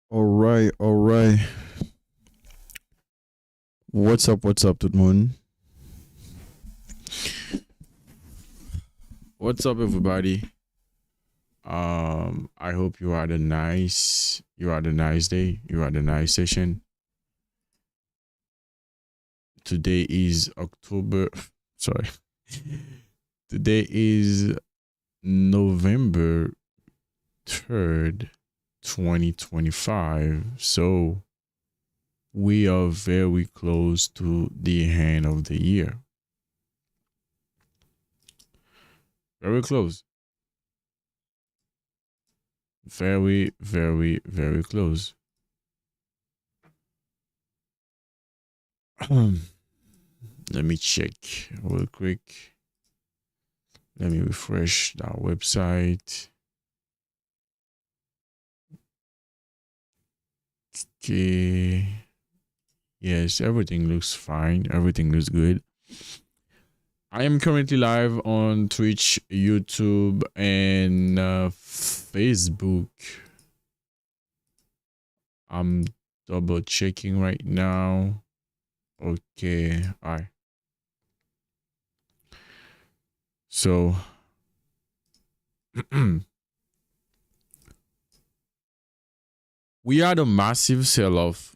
All right, all right. What's up, tout le monde? What's up, everybody? I hope you had a nice day, you had a nice session. Today is October, sorry. Today is November 3rd, 2025. So we are very close to the end of the year. Very close. Very, very, very close. Let me check real quick. Let me refresh that website. Okay. Yes, everything looks fine. Everything looks good. I am currently live on Twitch, YouTube, and Facebook. I'm double checking right now. Okay. All right. So, we had a massive sell off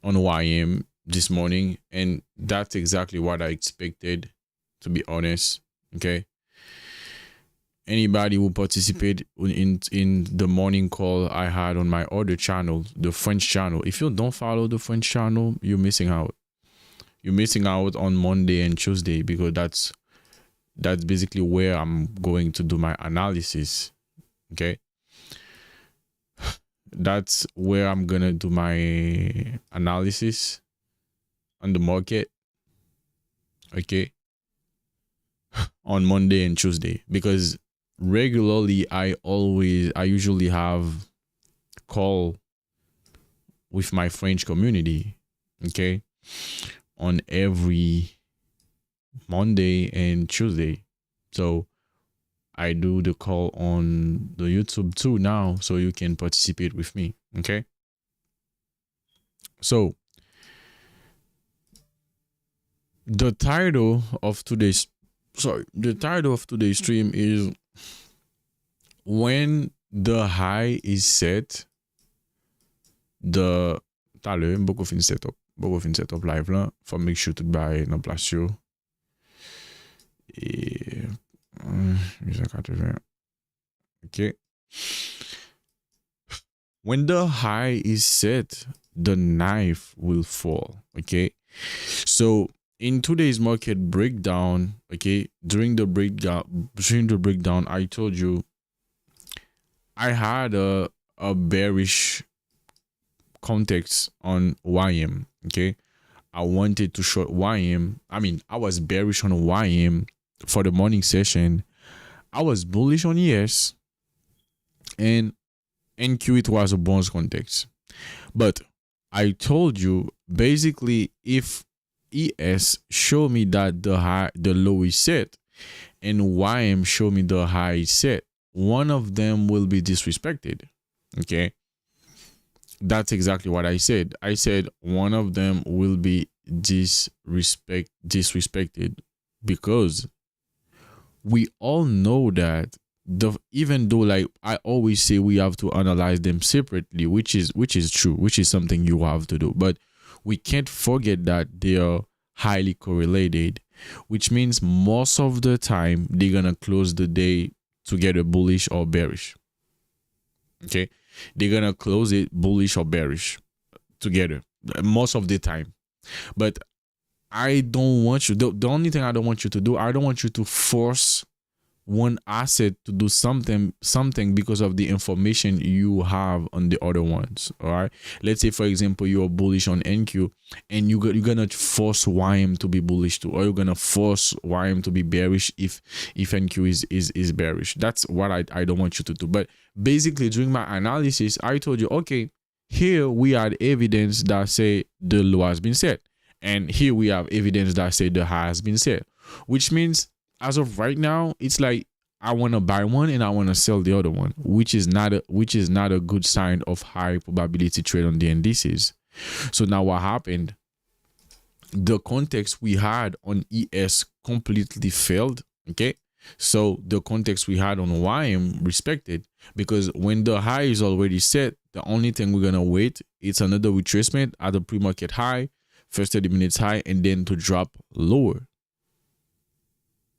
on YM this morning, and that's exactly what I expected, to be honest. Okay. Anybody who participate in the morning call I had on my other channel, the French channel, if you don't follow the French channel, you're missing out. You're missing out on Monday and Tuesday, because that's basically where I'm going to do my analysis. Okay. That's where I'm gonna do my analysis on the market. Okay. On Monday and Tuesday, because regularly I usually have call with my French community, okay, on every Monday and Tuesday. So I do the call on the YouTube too now, so you can participate with me. Okay. So the title of today's stream is when the high is set. The talent beaucoup fin set up live là, faut make sure tout bail dans place yo. Et 880. Okay. When the high is set, the knife will fall. Okay. So in today's market breakdown, okay, during the breakdown, I told you I had a bearish context on YM. Okay. I wanted to short YM. I mean, I was bearish on YM for the morning session. I was bullish on ES, and NQ it was a bonus context. But I told you basically, if ES show me that the low is set, and YM show me the high is set, one of them will be disrespected. Okay. That's exactly what I said. I said one of them will be disrespected, because we all know that even though, like I always say, we have to analyze them separately, which is true, which is something you have to do, but we can't forget that they are highly correlated, which means most of the time they're gonna close the day together bullish or bearish. Okay. They're gonna close it bullish or bearish together most of the time. But I don't want you, the only thing I don't want you to do, I don't want you to force one asset to do something because of the information you have on the other ones. All right. Let's say, for example, you're bullish on NQ, and you're gonna force YM to be bullish too, or you're gonna force YM to be bearish if NQ is bearish. That's what I don't want you to do. But basically, during my analysis, I told you, okay, here we had evidence that say the low has been set, and here we have evidence that say the high has been set, which means as of right now, it's like I want to buy one and I want to sell the other one, which is not a good sign of high probability trade on the indices. So now what happened? The context we had on ES completely failed. Okay, so the context we had on YM respected, because when the high is already set, the only thing we're gonna wait, it's another retracement at the pre-market high, first 30 minutes high, and then to drop lower.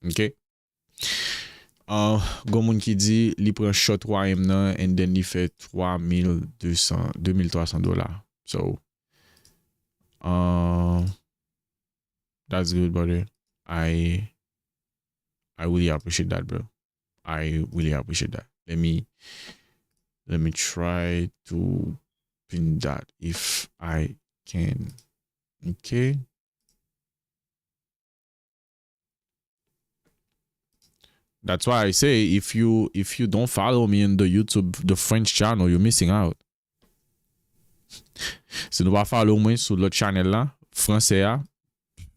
Okay. Gomoun qui dit, li prend short YM nan, and then li fait $2,300. So, that's good, brother. I really appreciate that, bro. I really appreciate that. Let me try to pin that if I can. Okay. That's why I say if you don't follow me in the YouTube, the French channel, you're missing out. Si nou pa follow moi sur l'autre channel là, français a,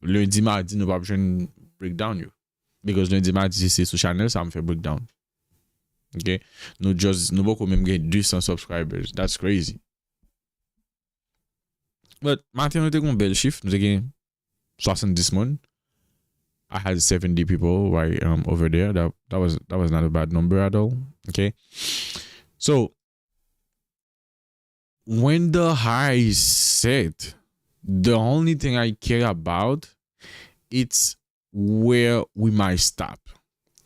lundi mardi nou pa besoin breakdown you. Because lundi mardi c'est sur channel ça me fait breakdown. Okay? Nous pas quand même get 200 subscribers. That's crazy. But matin nous avons un bel chiffre, nous avons 70 moun. I had 70 people right over there. That was not a bad number at all. Okay. So when the high is set, the only thing I care about it's where we might stop.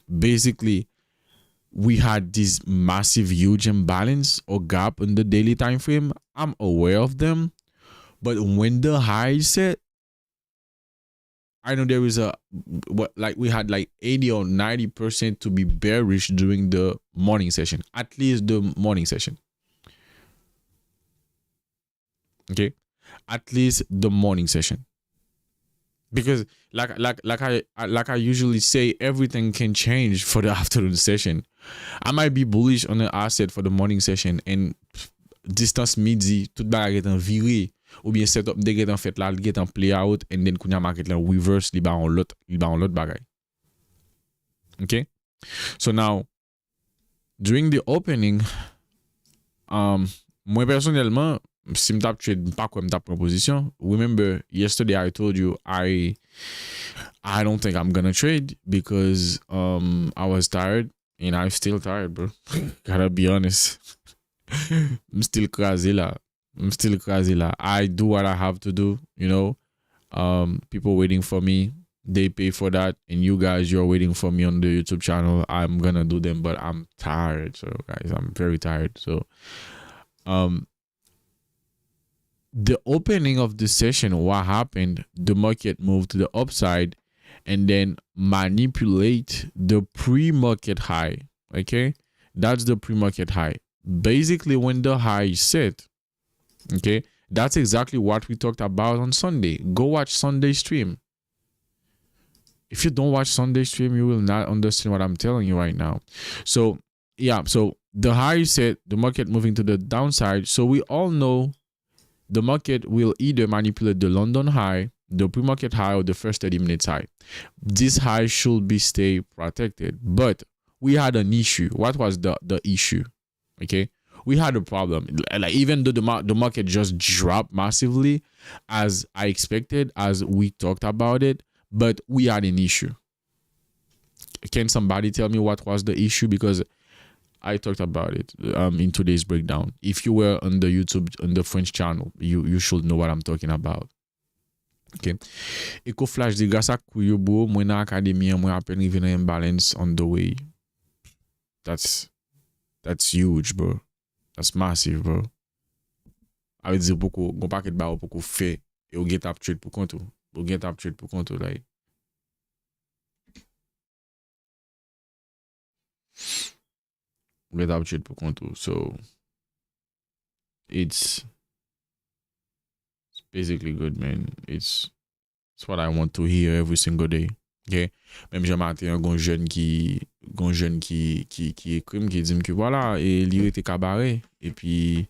Basically, we had this massive huge imbalance or gap in the daily time frame. I'm aware of them. But when the high is set, I know there is we had like 80 or 90% to be bearish during the morning session, at least the morning session. Okay, at least the morning session, because like I usually say, everything can change for the afternoon session. I might be bullish on an asset for the morning session and distance midi, tout bagay est en viré. Ou bien setup de get en fait là, get en play out, and then kounya market là reverse li ba on lot bagay. Okay? So now during the opening, moi personnellement, si me tap trade pas comme tap proposition. Remember yesterday I told you I don't think I'm gonna trade because I was tired and I'm still tired, bro. Gotta be honest. I'm still crazy là. I do what I have to do, you know. People waiting for me, they pay for that, and you guys, you're waiting for me on the YouTube channel. I'm gonna do them, but I'm tired. So guys, I'm very tired. So the opening of the session, what happened? The market moved to the upside and then manipulate the pre-market high. Okay, that's the pre-market high. Basically, when the high is set, okay, that's exactly what we talked about on Sunday. Go watch Sunday stream. If you don't watch Sunday stream, you will not understand what I'm telling you right now. So yeah, so the high is set, the market moving to the downside. So we all know the market will either manipulate the London high, the pre-market high, or the first 30 minutes high. This high should be stay protected. But we had an issue. What was the issue? Okay, we had a problem. Like, even though the market just dropped massively as I expected, as we talked about it, but we had an issue. Can somebody tell me what was the issue? Because I talked about it in today's breakdown. If you were on the YouTube, on the French channel, you should know what I'm talking about. Okay. Eco Flash di grâce kuyo bo, mwen na academy, mwen apen even an imbalance on the way. That's huge, bro. That's massive, bro. A ve dire poukou, gon paket ba ou poukou fe, e ou get up trade pou kontou. Ou get up trade pou kontou, like. Get up trade pou kontou. So, it's basically good, man. It's what I want to hear every single day. Okay? Même j'ai matin un jeune qui écrit qui dit que voilà et lui était cabaret et puis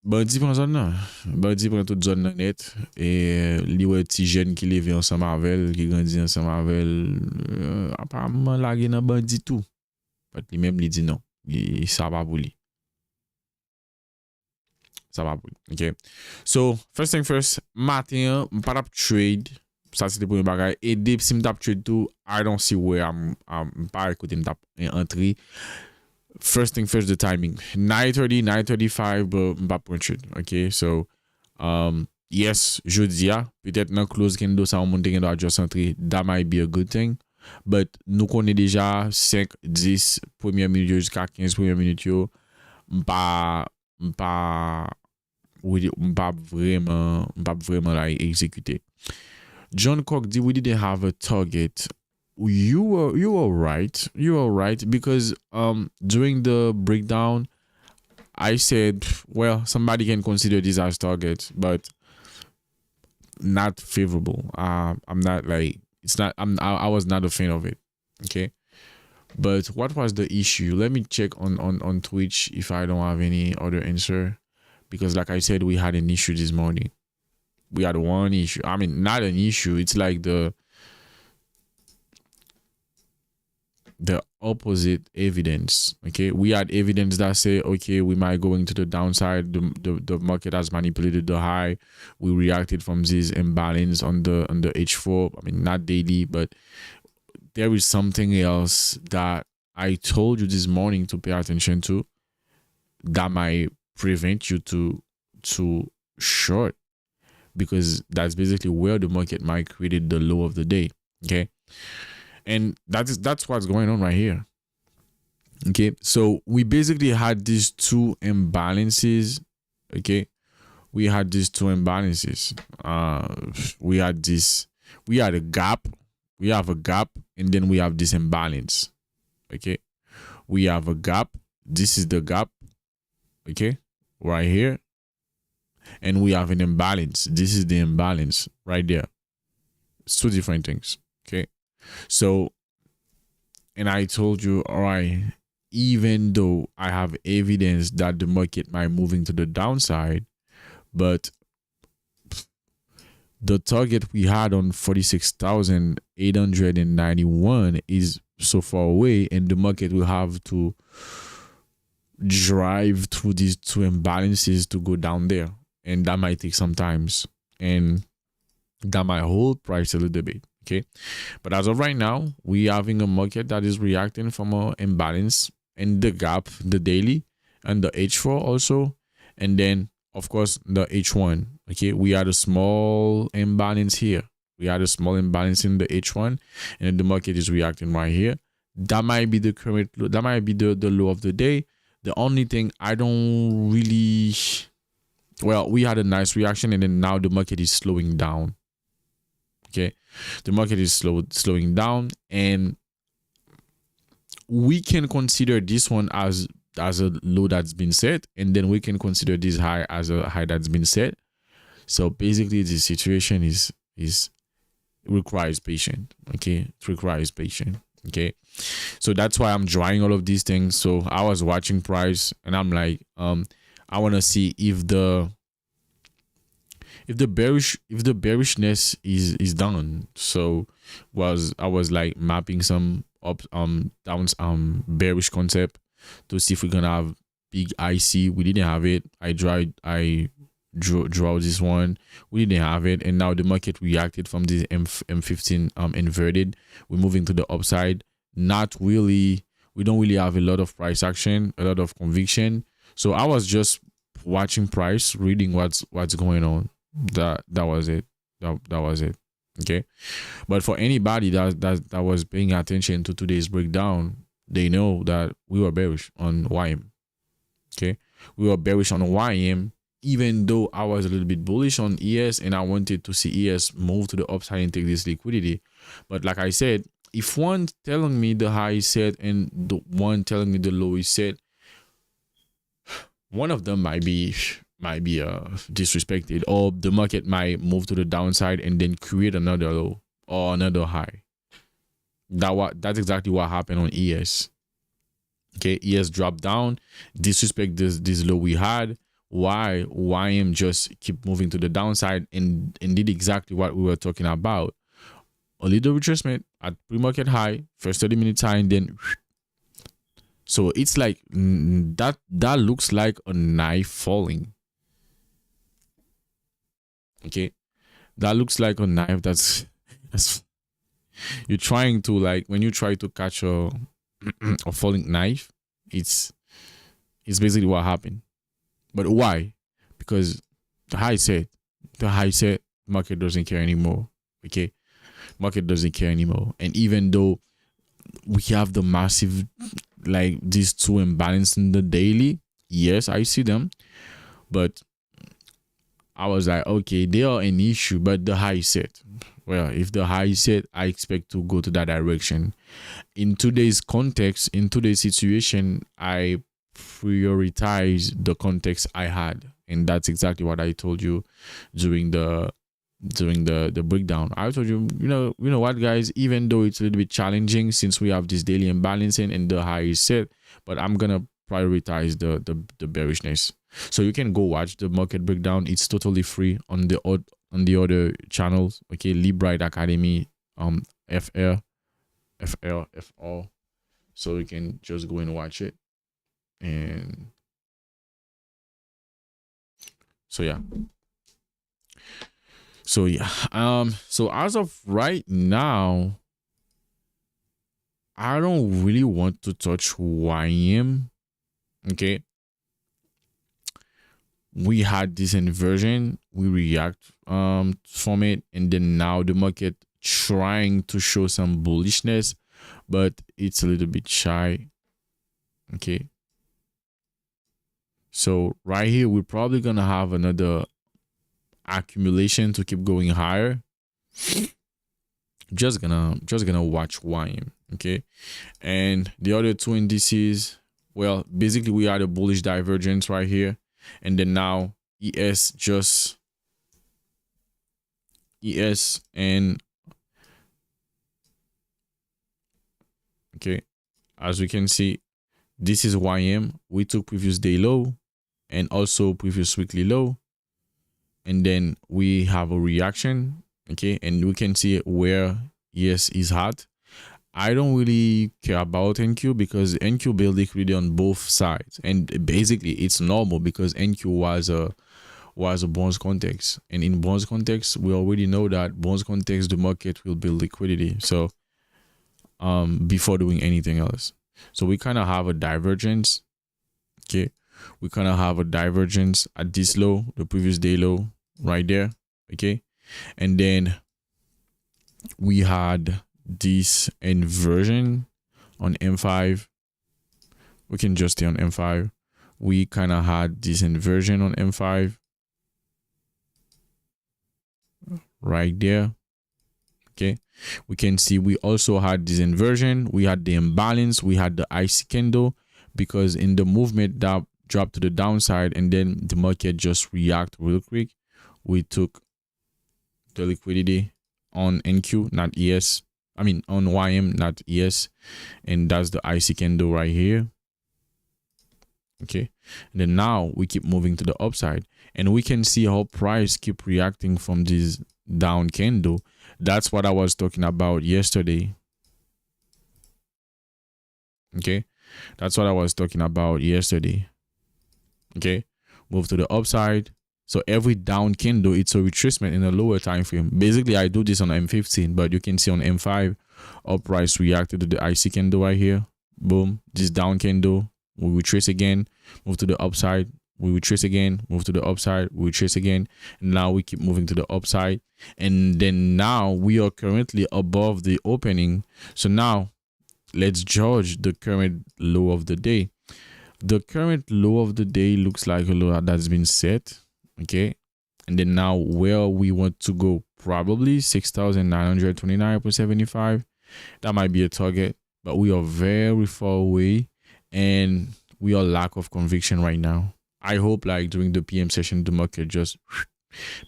Bandi prend zone nan. Bandi prend toute zone nan net. Et li wè ti jeune qui leve ensemble avec, qui grandit ensemble avec, apparemment lage nan bandi tout. Pat li même li dit non. Ça va pour lui. Ça va pour lui. OK. So, first thing first, matin, pas tap trade. Ça c'est le premier bagage. Et dès si m'tap trade tout, I don't see where I'm pas écouter m'tap entrer. First thing first, the timing. 9:30, 9:35, but m'pas pour trade. OK. So, yes, jeudi a, peut-être dans close candle ça on monte candle adjust entrer. That might be a good thing. But nous connaissons déjà 5, 10 premières minutes jusqu'à 15 premières minutes yo. M'pas vraiment like exécuter. John Cook dit we didn't have a target. You were right. You were right because during the breakdown I said, well, somebody can consider this as target, but not favorable. I'm not like it's not. I was not a fan of it. Okay, but what was the issue? Let me check on Twitch if I don't have any other answer, because like I said, we had an issue this morning. We had one issue. I mean, not an issue. It's like the opposite evidence. Okay, we had evidence that say, okay, we might go into the downside. The market has manipulated the high. We reacted from this imbalance on the H4. I mean, not daily, but there is something else that I told you this morning to pay attention to that might prevent you to short, because that's basically where the market might create the low of the day. Okay. And that's what's going on right here. Okay, so we basically had these two imbalances. Okay, we had these two imbalances. We had a gap. We have a gap, and then we have this imbalance. Okay, we have a gap. This is the gap. Okay, right here, and we have an imbalance. This is the imbalance right there. It's two different things. Okay. So, and I told you, all right, even though I have evidence that the market might moving to the downside, but the target we had on 46,891 is so far away, and the market will have to drive through these two imbalances to go down there, and that might take some times, and that might hold price a little bit. Okay, but as of right now, we having a market that is reacting from an imbalance in the gap, the daily, and the H4 also, and then of course the H1. Okay, we had a small imbalance here. We had a small imbalance in the H1, and the market is reacting right here. That might be the current low. That might be the low of the day. The only thing I don't really, well, we had a nice reaction, and then now the market is slowing down. Okay, the market is slowing down, and we can consider this one as a low that's been set, and then we can consider this high as a high that's been set. So basically, the situation is requires patience. Okay, it requires patience. Okay, so that's why I'm drawing all of these things. So I was watching price, and I'm like, I want to see if the bearishness is done. So I was like mapping some up downs bearish concept to see if we're gonna have big IC. We didn't have it. I draw this one. We didn't have it, and now the market reacted from this M15 inverted. We're moving to the upside. Not really. We don't really have a lot of price action, a lot of conviction. So I was just watching price, reading what's going on. That was it. That was it. Okay, but for anybody that was paying attention to today's breakdown, they know that we were bearish on YM. Okay, we were bearish on YM, even though I was a little bit bullish on ES, and I wanted to see ES move to the upside and take this liquidity. But like I said, if one telling me the high is set and the one telling me the low is set, one of them might be disrespected, or the market might move to the downside and then create another low or another high. That's exactly what happened on ES. Okay, ES dropped down, disrespect this low we had. why YM just keep moving to the downside and did exactly what we were talking about. A little retracement at pre-market high, first 30-minute high, and then so it's like that looks like a knife falling. Okay, that looks like a knife that's you're trying to, like, when you try to catch a a falling knife, it's basically what happened. But why? Because the high set, market doesn't care anymore. Okay, market doesn't care anymore. And even though we have the massive, like, these two imbalance in the daily, yes, I see them, but I was like, okay, they are an issue, but the high set. Well, if the high set, I expect to go to that direction. In today's context, in today's situation, I prioritize the context I had, and that's exactly what I told you during the breakdown. I told you, you know what, guys, even though it's a little bit challenging since we have this daily imbalancing and the high is set, but I'm gonna prioritize the bearishness. So you can go watch the market breakdown. It's totally free on the other channels. Okay, Librite Academy, FR. So you can just go and watch it. And so yeah. So as of right now, I don't really want to touch YM. Okay, we had this inversion, we react from it, and then now the market trying to show some bullishness, but it's a little bit shy. Okay, so right here we're probably gonna have another accumulation to keep going higher. Just gonna watch YM. Okay, and the other two indices, well, basically we had a bullish divergence right here, and then now ES and okay, as we can see, this is YM. We took previous day low and also previous weekly low, and then we have a reaction. Okay, and we can see where ES is hot. I don't really care about NQ because NQ build liquidity on both sides, and basically it's normal because NQ was a bonds context, and in bonds context we already know that bonds context the market will build liquidity. So before doing anything else, so we kind of have a divergence. Okay, we kind of have a divergence at this low, the previous day low right there. Okay, and then we had this inversion on M5. We can just stay on M5. We kind of had this inversion on M5 right there. Okay, we can see we also had this inversion. We had the imbalance. We had the IC candle because in the movement that dropped to the downside and then the market just react real quick. We took the liquidity on NQ, not ES. I mean on YM, not ES, and that's the IC candle right here. Okay, and then now we keep moving to the upside, and we can see how price keep reacting from this down candle. That's what I was talking about yesterday. Okay, that's what I was talking about yesterday. Okay, move to the upside. So every down candle, it's a retracement in a lower time frame. Basically, I do this on M15, but you can see on M5, up price reacted to the IC candle right here. Boom, this down candle, we retrace again, move to the upside, we retrace again, move to the upside, we retrace again. And now we keep moving to the upside. And then now we are currently above the opening. So now let's judge the current low of the day. The current low of the day looks like a low that's been set. Okay, and then now where we want to go, probably 6,929.75. That might be a target, but we are very far away and we are lack of conviction right now. I hope like during the PM session the market just,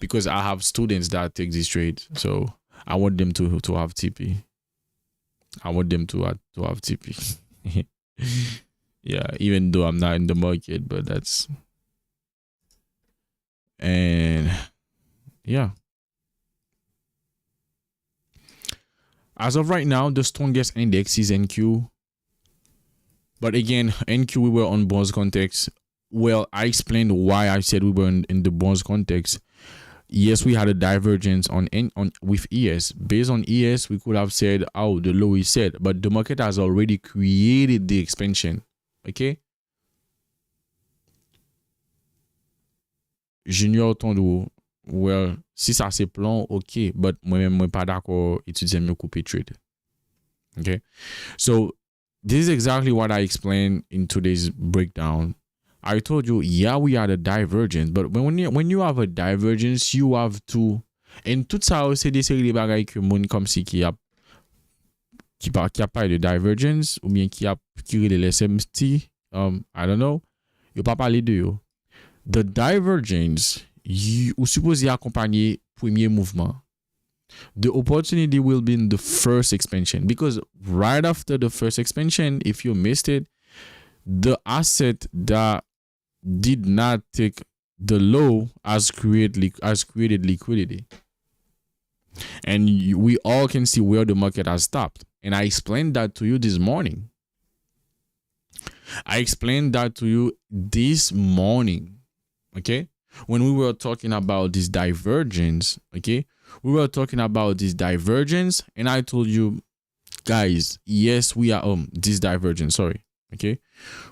because I have students that take this trade, so I want them to have TP. I want them to have TP. Yeah, even though I'm not in the market, but that's And yeah, as of right now, the strongest index is NQ. But again, NQ, we were on bonds context. Well, I explained why I said we were in the bonds context. Yes, we had a divergence on with ES. Based on ES, we could have said, oh, the low is set, but the market has already created the expansion. Okay? Junior Tondo, well, si ça c'est plan, ok, but moi pas d'accord étudier mieux couper trade. Okay? So, this is exactly what I explained in today's breakdown. I told you, yeah, we had a divergence, but when you have a divergence, you have to, and tout ça c'est des séries de bagailles que moun comme si qui a pas de divergence ou bien qui a tiré les SMT, I don't know, yo pas parler de yo. The divergence, ou supposé accompagner premier mouvement. The opportunity will be in the first expansion, because right after the first expansion, if you missed it, the asset that did not take the low has created liquidity, and we all can see where the market has stopped. And I explained that to you this morning. Okay, when we were talking about this divergence. Okay, we were talking about this divergence, and I told you guys, yes, we are this divergence, sorry. Okay,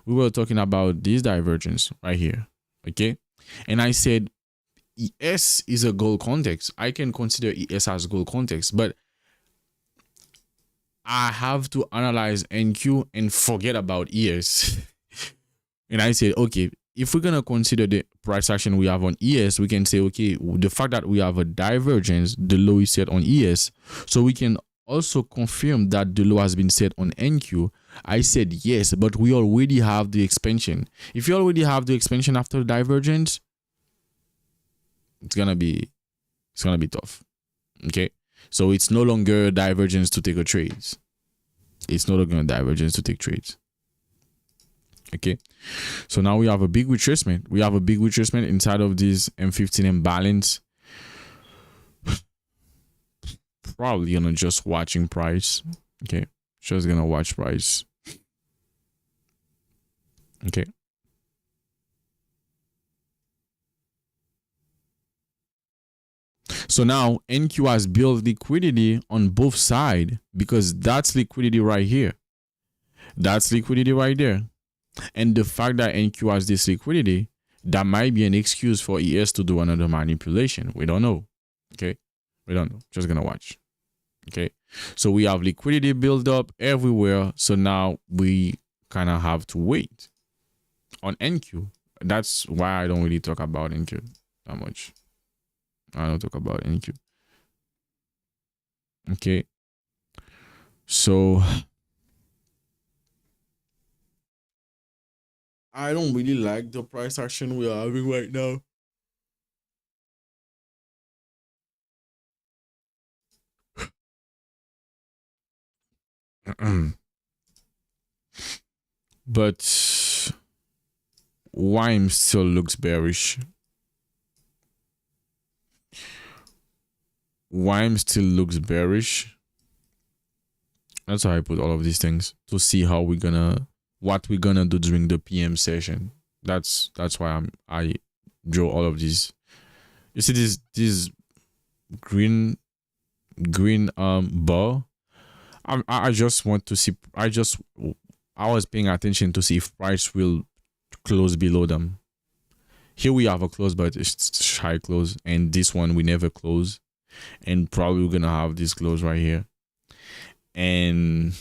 we were talking about this divergence right here. Okay, and I said ES is a gold context. I can consider ES as gold context, but I have to analyze NQ and forget about ES. And I said, okay, if we're gonna consider the price action we have on ES, we can say, okay, the fact that we have a divergence, the low is set on ES, so we can also confirm that the low has been set on NQ. I said yes, but we already have the expansion. If you already have the expansion after the divergence, it's gonna be tough. Okay, so it's no longer a divergence to take a trades. It's no longer a divergence to take trades. Okay, so now we have a big retracement. We have a big retracement inside of this M15 imbalance. Probably gonna just watching price. Okay, just gonna watch price. Okay, so now NQ has built liquidity on both sides, because that's liquidity right here, that's liquidity right there. And the fact that NQ has this liquidity, that might be an excuse for ES to do another manipulation. We don't know. Okay, we don't know, just gonna watch. Okay, so we have liquidity build up everywhere, so now we kind of have to wait on NQ. That's why I don't really talk about NQ that much. I don't talk about NQ. Okay, so I don't really like the price action we are having right now. But WIME still looks bearish. WIME still looks bearish. That's how I put all of these things, to see how what we're gonna do during the PM session. That's why I draw all of these. You see this green bar. I just want to see. I was paying attention to see if price will close below them. Here we have a close, but it's high close, and this one we never close, and probably we're gonna have this close right here, and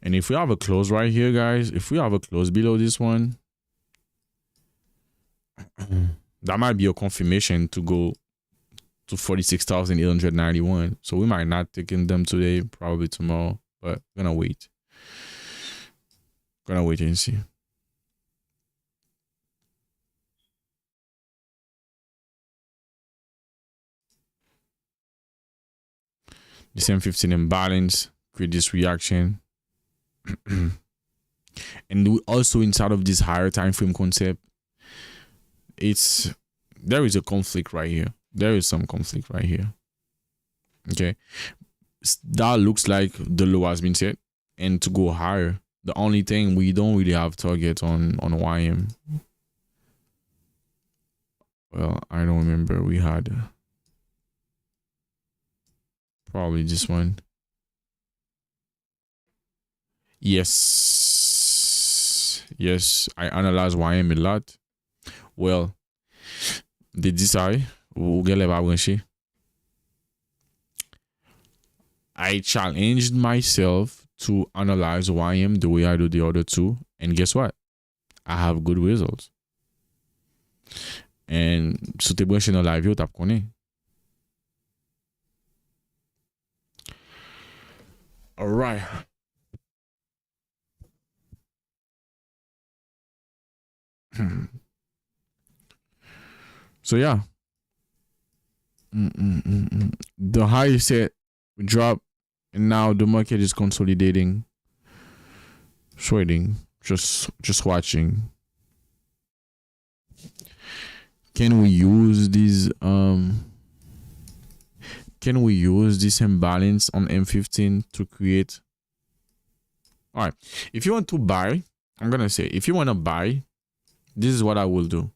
if we have a close right here, guys, if we have a close below this one, that might be a confirmation to go to 46,891. So we might not take in them today, probably tomorrow, but gonna wait. Gonna wait and see. The same 15 imbalance, create this reaction. And we also inside of this higher time frame concept, there is a conflict right here. There is some conflict right here. Okay, that looks like the low has been set, and to go higher, the only thing we don't really have target on YM. Well, I don't remember. We had probably this one. Yes, I analyze YM a lot. Well, they decide I challenged myself to analyze YM the way I do the other two, and guess what? I have good results. And sou te branche nan live yo, tap konen. Alright. So yeah. The high set drop, and now the market is consolidating, trading, just watching. Can we use this imbalance on M15 to create? All right, if you want to buy, I'm gonna say, if you want to buy, this is what I will do.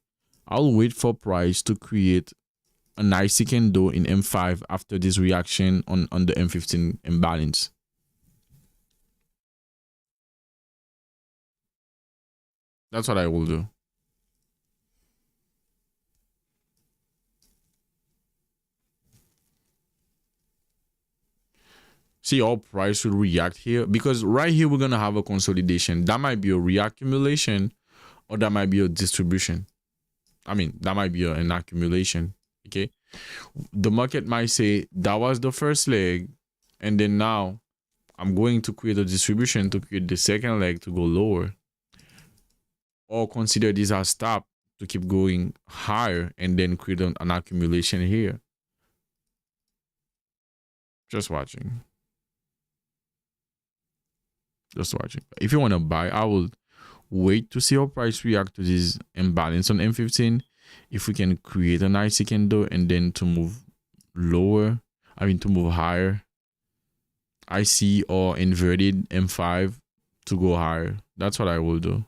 I'll wait for price to create a nice candle in M5 after this reaction on the M15 imbalance. That's what I will do. See, all price will react here, because right here we're gonna have a consolidation. That might be a reaccumulation, or that might be a distribution. I mean, that might be an accumulation. Okay, the market might say that was the first leg, and then now I'm going to create a distribution to create the second leg to go lower, or consider this as stop to keep going higher and then create an accumulation here. Just watching. If you want to buy, I will wait to see how price react to this imbalance on M15. If we can create a nice candle and then to move lower, to move higher, IC or inverted M5 to go higher. That's what I will do.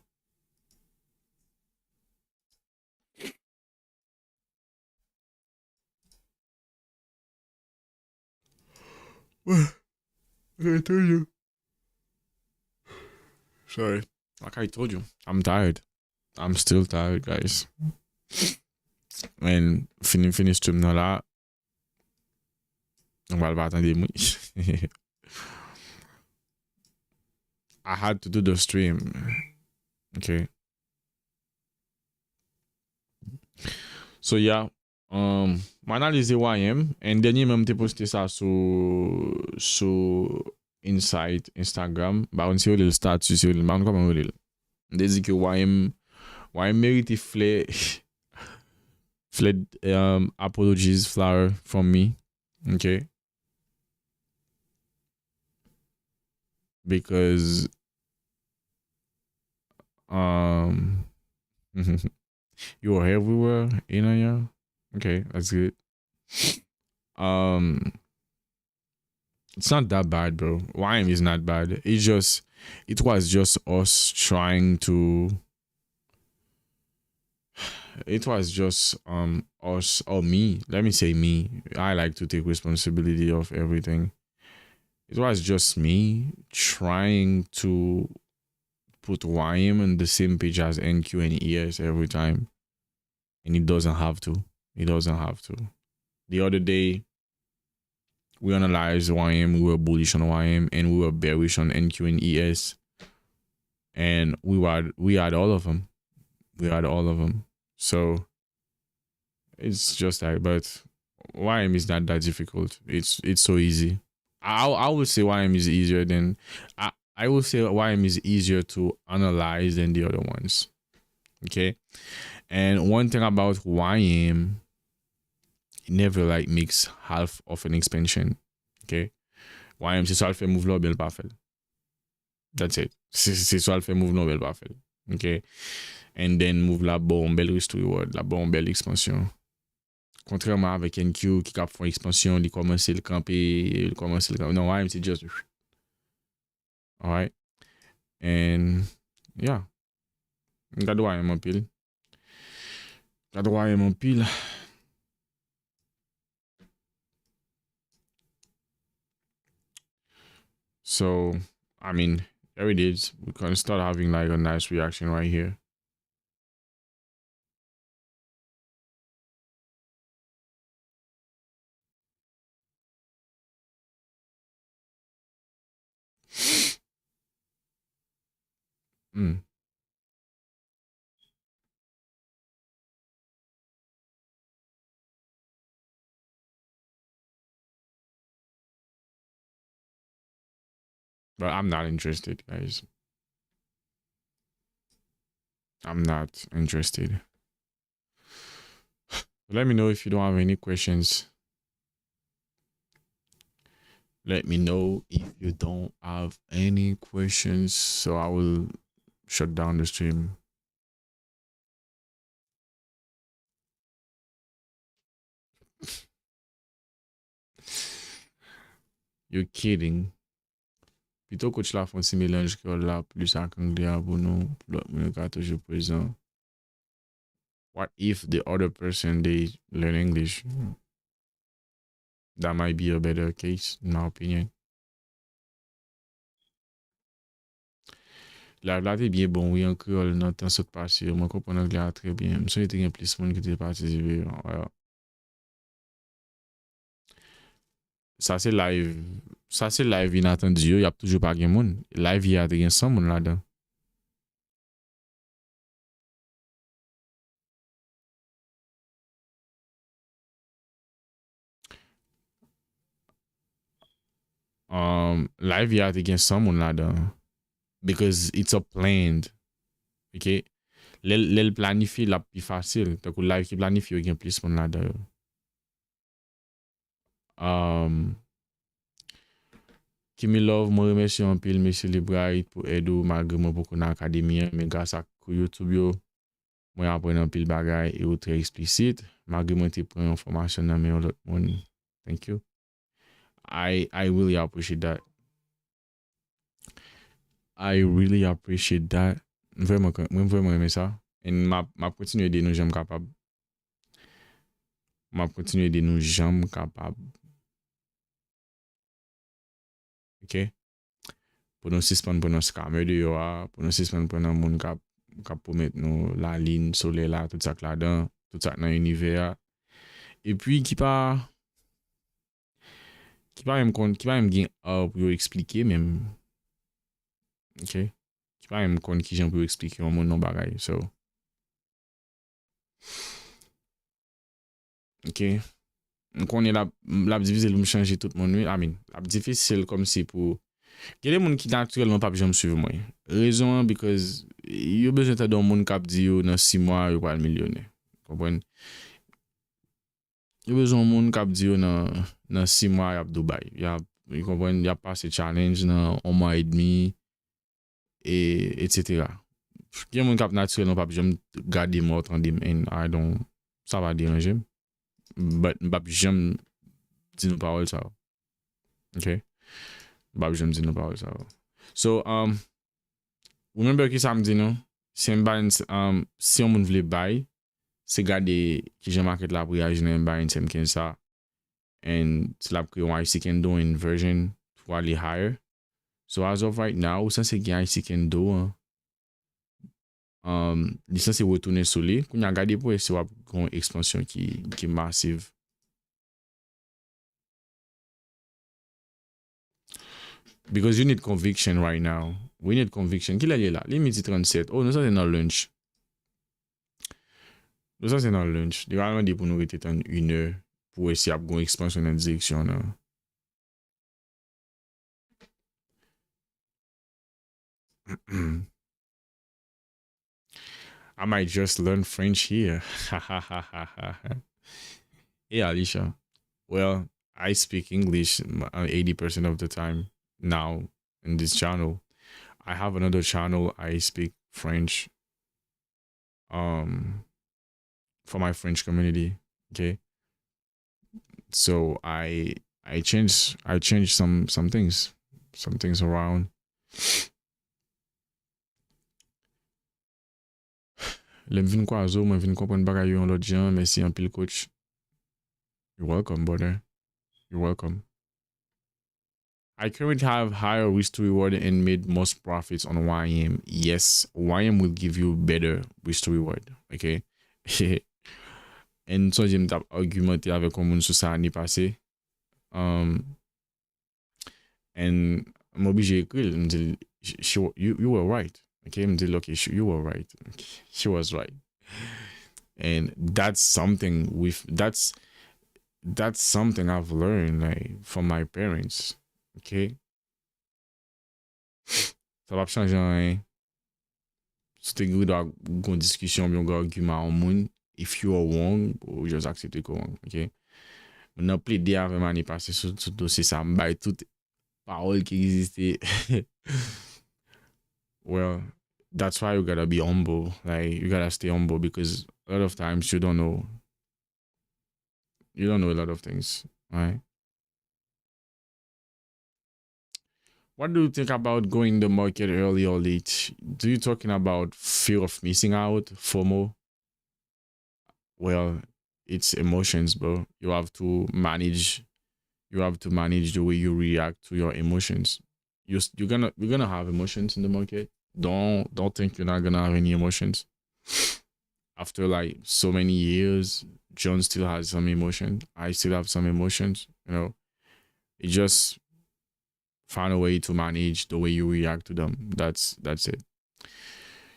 Well, I told you. Sorry. Like I told you, I'm tired. I'm still tired, guys. And finish stream nan la. On va attendre moi. I had to do the stream. Okay. So yeah. M'analyse YM, and denye même te poste ça sur Insight Instagram. Ba on si yo le status yo le man comment yo le. Desi que YM mérite fled apologies flower from me. Okay. Because you're everywhere, yeah. Okay, that's good. It's not that bad, bro. YM is not bad. It was just us trying to. It was just us or me. Let me say me. I like to take responsibility of everything. It was just me trying to put YM on the same page as NQ and ES every time, and it doesn't have to. It doesn't have to. The other day, we analyzed YM, we were bullish on YM, and we were bearish on NQ and ES. And we had all of them. So it's just like, but YM is not that difficult. It's so easy. I would say YM is easier than I would say YM is easier to analyze than the other ones. Okay. And one thing about YM, it never like makes half of an expansion. Okay. YM c'est ça le fait move là, bien le pas fait. That's it. C'est soit le fait move non, belle pas fait. OK? And then move la bon, belle risk to reward, la bon, belle expansion. Contrairement avec NQ qui cap font expansion, il commence le camper, il commence le camper. Non, ouais, c'est just. Alright. And yeah. Gado ay mon pile. Gado ay mon pile. So, I mean, there it is. We can start having like a nice reaction right here. Mm. But I'm not interested, guys. I'm not interested. Let me know if you don't have any questions. Let me know if you don't have any questions, so I will shut down the stream. You're kidding. Plutôt coach la font si mélange que là plus à anglais pour nous, pour l'autre toujours présent. What if the other person they learn English? That might be a better case, in my opinion. La là t'es bien bon, oui, en créole, dans temps saute passé, moi comprends anglais très bien. Je suis été plus de monde qui était participé. Ouais. Ça c'est live. Ça c'est live inattendu, il y a toujours pas de monde. Live il y a des 100 monde là-dedans. Live il y a des 100 monde là-dedans. Because it's a planned. OK? Le planifier la plus facile. Donc live qui planifie il y a plus monde là-dedans. Kimi Love, moi remercie un pile Monsieur Libright pour aider malgré moi beaucoup dans l'académie, mais grâce à YouTube yo, moi apprends un pile bagay et très explicite, malgré moi te prends information dans mes autres monde. Thank you. I really appreciate that. I really appreciate that. Vraiment vraiment aimer ça. Et m'a continuer aider nous j'aime capable. M'a continuer aider nous j'aime capable. OK? Pour nous suspendre pour nos scammer de yo, pour nous suspendre pour nos monde cap pour mettre nous la ligne soleil là, tout ça là-dedans, tout ça dans l'univers. Et puis qui pas même gain pour expliquer même. OK? Qui pas même compte qui j'en pour expliquer au monde non bagaille. So OK. Donc on est là la difficile me changer tout mon nuit. I mean, la difficile comme si pour il y a des gens qui naturellement pas jamais suivre moi. Raison because yo besoin de un monde qui dit yo dans 6 mois yo pas le millionnaire. Comprenez? Yo besoin de monde qui dit yo dans 6 mois à Dubaï. You comprenez, il y a passé challenge dans 1 mois et demi et etc. Il y a des gens qui naturellement pas jamais garder moi autant de and I don't ça va déranger. But pas jamais dire nos paroles ça. OK? Pas jamais dire nos paroles ça. So remember que ça me dit non, si si on veut buy, c'est garder qui j'ai marqué la pour réagir dans buy and c'est ça. And c'est là que on IC can do in version to aller higher. So as of right now, ça c'est gain IC can do ça c'est retourner sur lui. Qu'on a gardé pour essayer une expansion qui est massive. Because you need conviction right now. We need conviction. Qui l'a là? Limite 37. Oh, nous ça c'est dans lunch. Nous ça c'est dans lunch. Il va demander pour nous rester en 1 heure pour essayer de faire une expansion dans la direction là. I might just learn French here. Hey, Alicia. Well, I speak English 80% of the time now in this channel. I have another channel. I speak French um for my French community. Okay. So I changed some things around. Lem vin kwa zo, mwen vin kompren bagay yo an lot jan, merci an pile coach. You're welcome, brother. You're welcome. I currently have higher risk to reward and made most profits on YM. Yes, YM will give you better risk to reward. Okay. And so jem tap argumenté avec un moun sou sa année passée. And m'oblige écrire, me dit, you were right. Okay, me dit, okay, you were right. Okay, she was right. And that's something I've learned like from my parents. Okay. Ça va changer rien. Si tu as une discussion, un argument au monde, if you are wrong, ou just accepter que wrong. Okay. On a plaidé avec l'année passée sur ce dossier, ça me baille toutes paroles qui existaient. Well, that's why you gotta be humble. Like you gotta stay humble because a lot of times you don't know. You don't know a lot of things, right? What do you think about going the market early or late? Do you talking about fear of missing out, FOMO? Well, it's emotions, bro. You have to manage. You have to manage the way you react to your emotions. You're gonna have emotions in the market. Don't think you're not gonna have any emotions. After like so many years, John still has some emotion. I still have some emotions. You know, it just find a way to manage the way you react to them. That's it.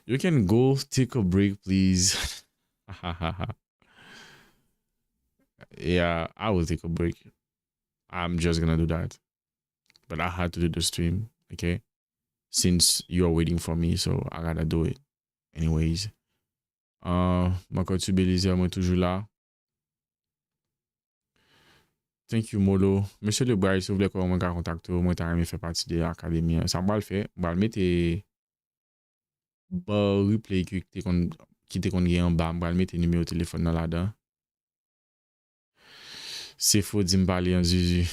You can go take a break, please. Yeah, I will take a break. I'm just gonna do that. But I had to do the stream, okay? Since you're waiting for me, so I gotta do it. Anyways. Mwen konti Belize, mwen toujou la. Thank you, Molo. Monsieur Le Bray, si vous voulez qu'on mwen ka kontakte, mwen ta reme fè pati de akademi. Sa mwen bal fè, mwen mette ba replay ki te kon gen an ba, mwen mette numéro téléphone nan la dan. C'est faux di m'parler en Zuzu.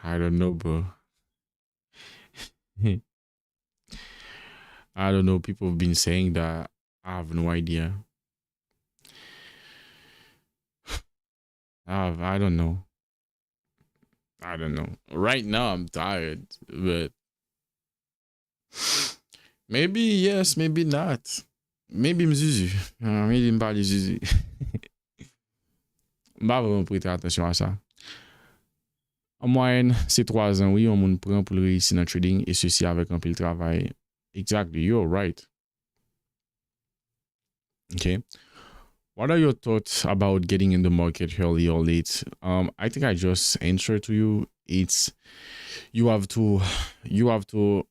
I don't know, bro. I don't know. People have been saying that. I have no idea. I don't know. I don't know. Right now, I'm tired, but maybe yes, maybe not. Maybe m'zuzu. Maybe m'parle Zuzu. M'a vraiment prêter attention à ça. En moyenne, c'est 3 ans, oui, on moun prend pour réussir dans le trading et ceci avec un peu de travail. Exactly, you're right. Okay. What are your thoughts about getting in the market early or late? I think I just answered to you. It's you have to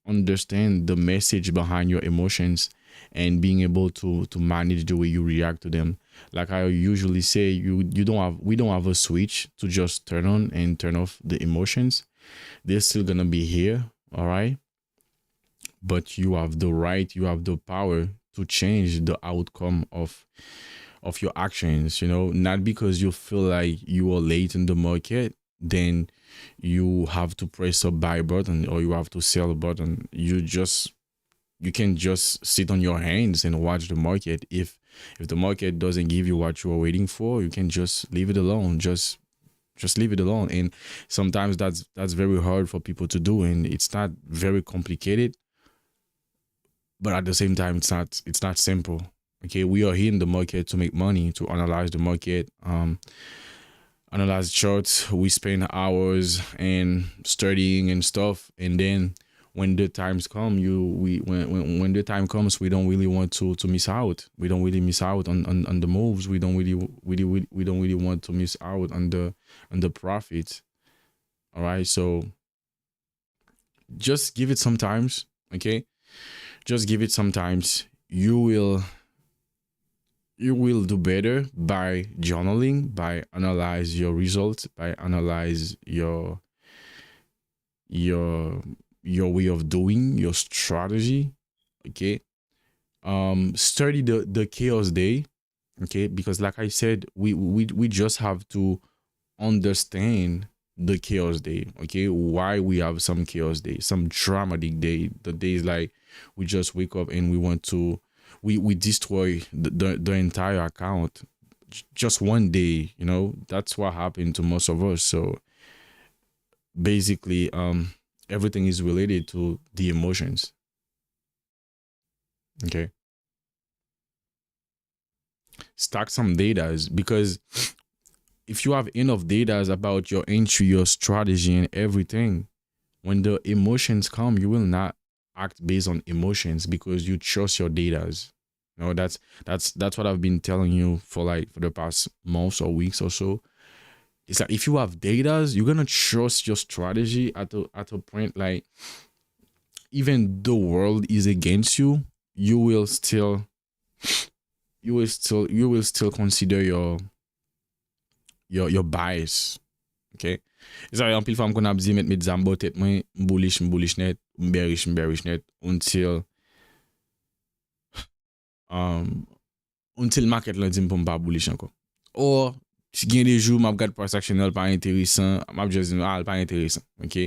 understand the message behind your emotions and being able to manage the way you react to them. Like I usually say, we don't have a switch to just turn on and turn off the emotions. They're still gonna be here, all right? But you have the right, you have the power to change the outcome of your actions, you know, not because you feel like you are late in the market, then you have to press a buy button or you have to sell a button. You can just sit on your hands and watch the market. If the market doesn't give you what you are waiting for, you can just leave it alone. Just leave it alone. And sometimes that's very hard for people to do, and it's not very complicated. But at the same time, it's not simple. Okay, we are here in the market to make money, to analyze the market, analyze charts. We spend hours and studying and stuff, and then when the times come, when the time comes, we don't really want to miss out. We don't really miss out on the moves. We don't really want to miss out on the profits. All right, so just give it some times. Okay, just give it some times. You will do better by journaling, by analyze your results, by analyze your your way of doing, your strategy. Okay. Study the chaos day. Okay, because like I said, we just have to understand the chaos day. Okay, why we have some chaos day, some dramatic day, the days like we just wake up and we want to we destroy the entire account just one day. That's what happened to most of us. So basically, everything is related to the emotions. Okay, stack some data because if you have enough data about your entry, your strategy, and everything, when the emotions come, you will not act based on emotions because you trust your data. That's what I've been telling you for the past months or weeks or so. It's like if you have data, you're gonna trust your strategy at a point. Like even the world is against you, you will still consider your bias. Okay. It's like pile femme qu'on a dit mettre mes zambos tête moi bullish net, bearish net um until market là dit pour pas bullish encore. Or si il y a des jours m'a regarde price actionnel pas intéressant, m'a juste dit pas intéressant. OK.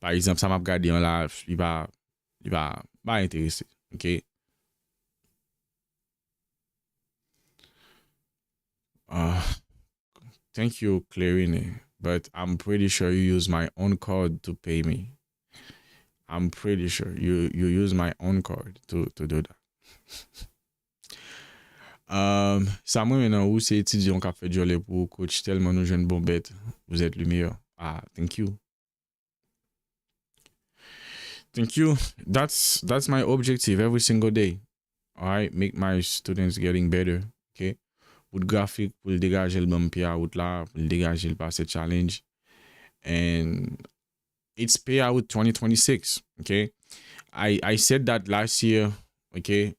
Par exemple, ça m'a regardé là, il va pas intéressé. OK. Thank you clearing it, but I'm pretty sure you use my own card to pay me. I'm pretty sure you use my own card to do that. Ça moi maintenant où c'est étudiant qui a fait jolie pour coach tellement nous jeunes bon bête. Vous êtes le meilleur. Thank you. Thank you. That's my objective every single day. All right, make my students getting better. Okay. Pour le graphique, pour le dégager le bon payout là, pour le dégager le passé challenge. And it's payout 2026. Okay. I said that last year. Okay.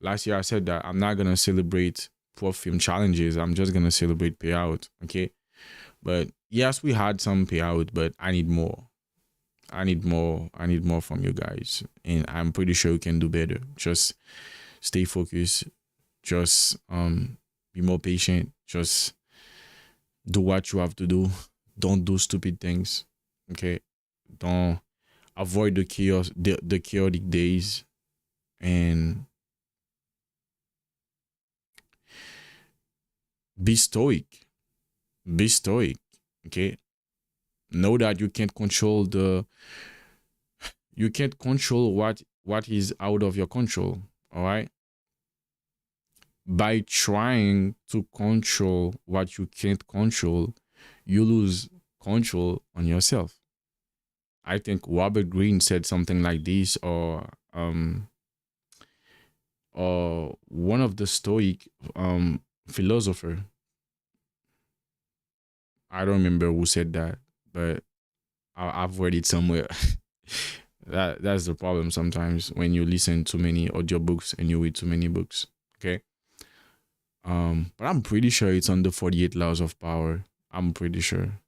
Last year I said that I'm not gonna celebrate prop firm challenges. I'm just gonna celebrate payout. Okay. But yes, we had some payout, but I need more. I need more from you guys. And I'm pretty sure you can do better. Just stay focused. Just be more patient. Just do what you have to do. Don't do stupid things. Okay. Don't avoid the chaos, the chaotic days. And be stoic. Be stoic. Okay. Know that you can't control what is out of your control. All right. By trying to control what you can't control, you lose control on yourself. I think Robert Greene said something like this, or one of the Stoic philosopher. I don't remember who said that, but I've read it somewhere. That's the problem sometimes when you listen to many audiobooks and you read too many books. Okay. But I'm pretty sure it's on the 48 laws of power. I'm pretty sure.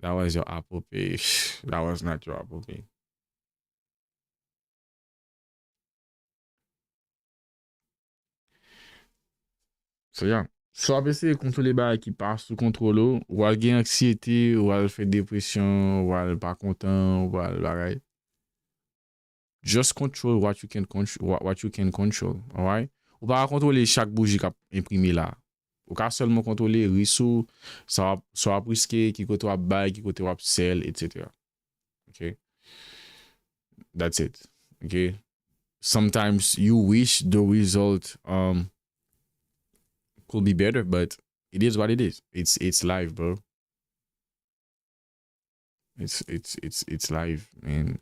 That was your Apple Pay. That was not your Apple Pay. So yeah. So essayer de contrôler les qui passent sous contrôle, ou elle gagne anxiété, ou elle fait dépression, ou elle pas content, ou elle bagaille. Just control what you can control, what you can control, all right? Ou pas contrôler chaque bougie qu'a imprimé là. Ou pas seulement contrôler risque, ça soit risqué, qui côté wap buy, qui côté wap sell, etc. Okay? That's it. Okay? Sometimes you wish the result could be better, but it is what it is. It's live, bro. It's live, and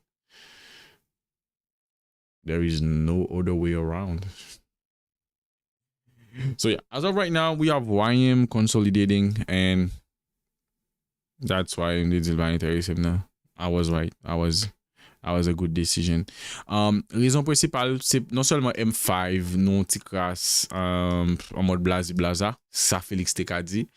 there is no other way around. So yeah, as of right now, we have YM consolidating, and that's why it's interesting now. I was right. I was a good decision. Raison principale, c'est non seulement M5, non petit crasse en mode blaza, ça Félix te dit.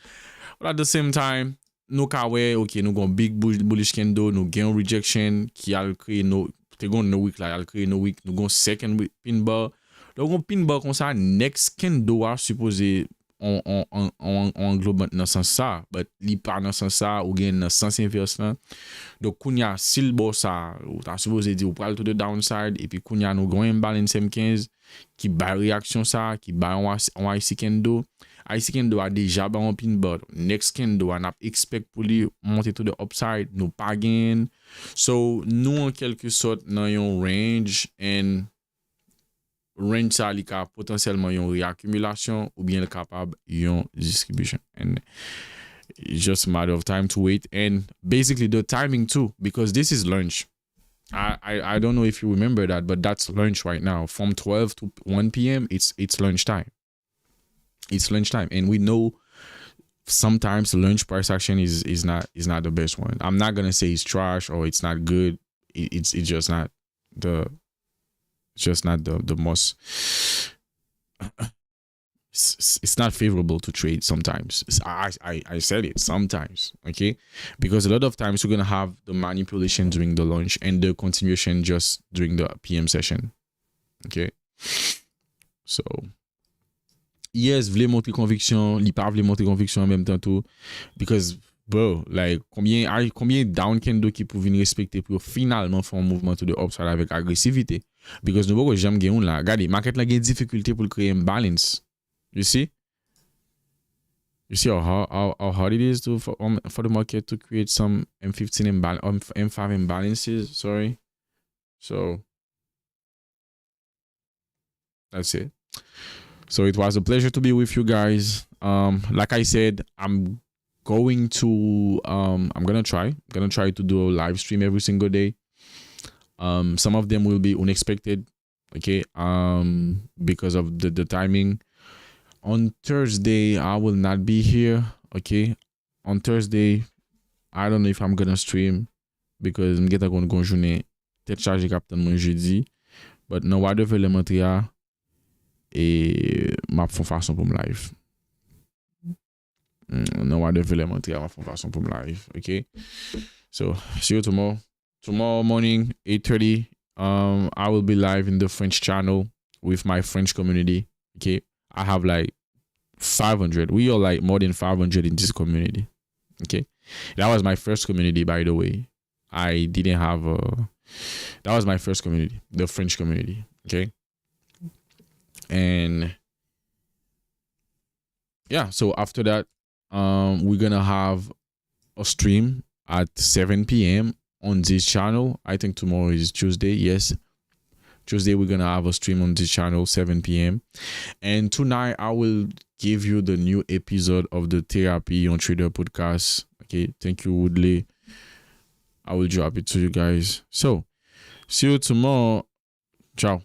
But at the same time, nous ka wè, ok, nous gon big bullish candle, nous gen rejection qui a créé nos te gon no week là, a créé no week, nous gon second week pin bar. Donc on pin bar comme ça next candle a supposé on englobe dans sens ça, but li pas dans sens ça ou gen dans sens inverse là. Donc kounya sil bo ça, ou ta supposé dire ou pral to the downside et puis kounya nous gon imbalance M15 qui ba réaction ça, qui ba on IC candle. IC candle a déjà ba on pin bar. Next candle on a expect pour lui monter to the upside, nous pas gain. So nous en quelque sorte dans yon range and range ça li ka potentiellement yon réaccumulation ou bien capable yon distribution, and it's just a matter of time to wait, and basically the timing too, because this is lunch. I don't know if you remember that, but that's lunch right now from 12 to 1 p.m. It's lunchtime. It's lunchtime, and we know sometimes the lunch price action is not the best one. I'm not gonna say it's trash or it's not good. It's just not the most. It's not favorable to trade sometimes. I said it sometimes, okay, because a lot of times you're gonna have the manipulation during the lunch and the continuation just during the PM session, okay. So yes, vle monter conviction, li pa vle monter conviction en même temps tout, because bro, like combien down candle qui pour venir respecter pour finalement faire un mouvement to the upside avec agressivité, because nous pas jamais gagner là. Regardez, market la gagne difficulté pour créer un balance. You see how hard it is for the market to create some M15 imbalance, M5 imbalances. Sorry, so that's it. So it was a pleasure to be with you guys. Like I said, I'm gonna try to do a live stream every single day. Some of them will be unexpected, okay, because of the timing. On Thursday I will not be here, okay. On Thursday I don't know if I'm gonna stream because I'm gonna go journée tête chargée captain mon jeudi, but no whatever elementary et ma font façon pour me live. No whatever elementary ma font façon pour me live, okay. So see you tomorrow morning 8:30. I will be live in the French channel with my French community, okay. I have like 500. We are like more than 500 in this community, okay. That was my first community, by the way. I didn't have that was my first community, the French community, okay. And yeah, so after that we're gonna have a stream at 7 p.m. on this channel. I think tomorrow is Tuesday. Yes, Tuesday we're gonna have a stream on this channel 7 p.m. and tonight I will give you the new episode of the Therapy on Trader podcast, okay. Thank you, Woodley. I will drop it to you guys. So see you tomorrow. Ciao.